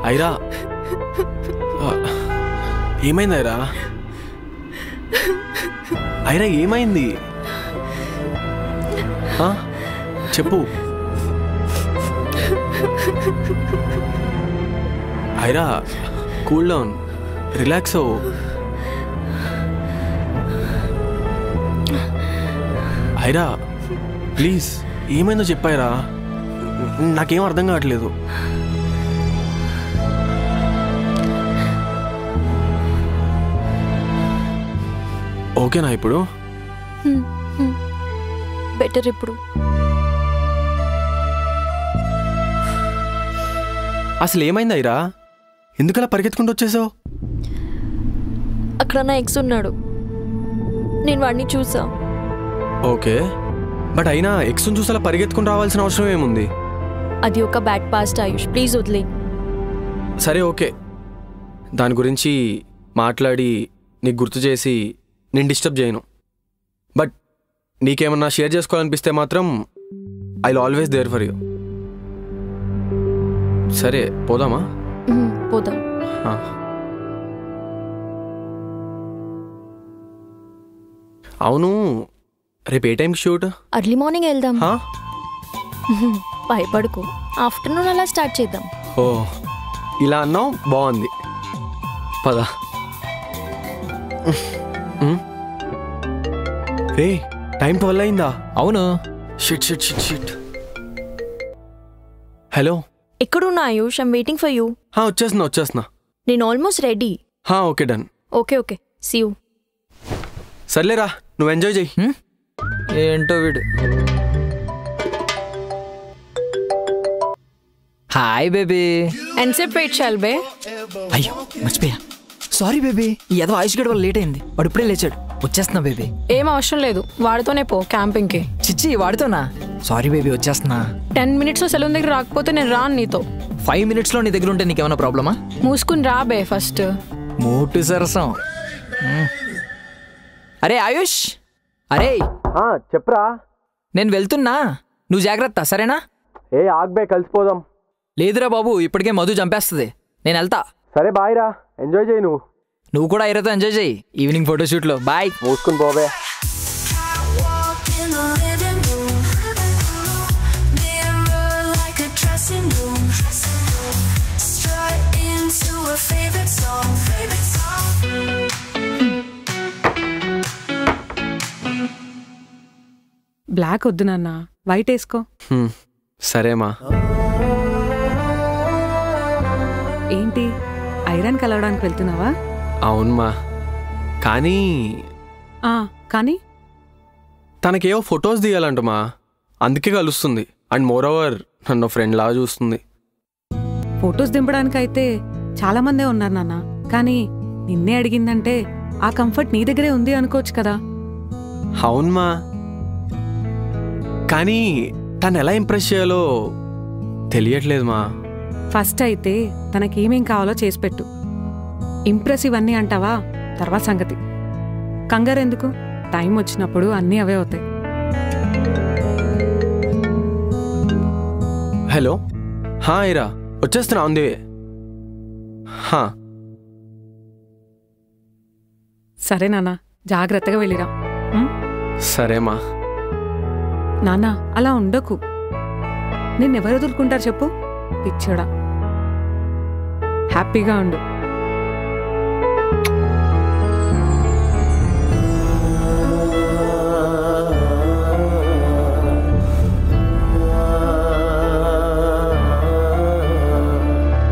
ఐరా ఏమైంది ఐరా? ఐరా ఏమైంది చెప్పు. ఐరా కూల్ డౌన్, రిలాక్స్ అవ్వు. ఐరా ప్లీజ్ ఏమైందో చెప్పాయిరా, నాకేం అర్థం కావట్లేదు. ఓకేనా ఇప్పుడు? బెటర్ ఇప్పుడు. అసలు ఏమైంది ఐరా? ఎందుకలా పరిగెత్తుకుంటూ వచ్చేసావు? అక్కడ నా ఎక్స్ ఉన్నాడు, నేను వాడిని చూసా. ఓకే, బట్ అయినా ఎక్స్ను చూసేలా పరిగెత్తుకుని రావాల్సిన అవసరం ఏముంది? అది ఒక బ్యాడ్ పాస్ట్ ఆయుష్, ప్లీజ్ వదిలే. సరే ఓకే, దాని గురించి మాట్లాడి నీకు గుర్తు చేసి నేను డిస్టర్బ్ చేయను. బట్ నీకేమన్నా షేర్ చేసుకోవాలనిపిస్తే మాత్రం I will always there for you. సరే పోదామా? పోదాం. అవును, రేపు ఏ టైంకి షూట్? అర్లీ మార్నింగ్ వెళ్దాం. భయపడుకో, ఆఫ్టర్నూన్ అలా స్టార్ట్ చేద్దాం. ఓ ఇలా అన్నావు, బాగుంది. పద. రే టైం 12 అయిందా? అవును. Shit shit shit shit. Hello, ఎక్కడున్నా Ayush? I'm waiting for you. వచ్చేస్తున్నా. నేను almost ready. Okay done. Okay see you. సర్లేరా, నువ్వు ఎంజాయ్ చెయ్యి. ఏంటో వీడు. Hi baby. ఎంతసేపు వెయిట్ చేయాలి బే? అయ్యో మర్చిపోయా, సారీ బేబీ. ఏదో ఆయుష్ గడి వల్ల లేట్ అయింది, వాడు ఇప్పుడే లేచాడు. వచ్చేస్తున్నా బేబీ. ఏం అవసరం లేదు, వాడితోనే పో క్యాంపింగ్కి. చిచ్చి వాడితోనా? సారీ బేబీ, వచ్చేస్తున్నా. 10 minutesలో సెలూన్ దగ్గర రాకపోతే నేను రాను నీతో. 5 minutesలో నీ దగ్గర ఉంటే నీకేమైనా ప్రాబ్లమా? మూసుకుని రా బే ఫస్ట్. మోటు సరసం. అరే ఆయుష్, అరే చెప్పరా. నేను వెళ్తున్నా, నువ్వు జాగ్రత్త సరేనా? ఆగ్బే, కలిసిపోదాం. లేదురా బాబు, ఇప్పటికే మధు చంపేస్తుంది. నేను వెళ్తా. సరే బాయ్ రా, ఎంజాయ్ చేయి. నువ్వు కూడా ఐరాతో ఎంజాయ్ చేయి ఈవినింగ్ ఫోటోషూట్లో. బాయ్. మూసుకుని పోవే. బ్లాక్ వద్దు నాన్న, వైట్ వేసుకో. సరేమా. ఏంటి ఐరన్ కలవడానికి వెళ్తున్నావా? అవునమ్మా, కానీ తనకేవో ఫొటోస్ తీయాలంటమా, అందుకే కలుస్తుంది. అండ్ మోర్ ఓవర్ నన్ను ఫ్రెండ్ లాగా చూస్తుంది. ఫొటోస్ దింపడానికైతే చాలా మందే ఉన్నారు నాన్న, కానీ నిన్నే అడిగిందంటే ఆ కంఫర్ట్ నీ దగ్గరే ఉంది అనుకోవచ్చు కదా. అవునమ్మా, కానీ తను ఎలా ఇంప్రెస్ చేయాలో తెలియట్లేదుమా. ఫస్ట్ అయితే తనకేమేం కావాలో చేసి పెట్టు. ఇంప్రెసివ్ అన్నీ అంటావా, తర్వాత సంగతి. కంగారు ఎందుకు, టైం వచ్చినప్పుడు అన్నీ అవే అవుతాయి. హలో, ఐరా వచ్చేస్తున్నా, ఉంది. సరే నాన్న, జాగ్రత్తగా వెళ్ళిరా. సరేమా. నాన్న అలా ఉండకు, నిన్నెవరు వదులుకుంటారు చెప్పు, పిచ్చోడా. హ్యాపీగా ఉండు.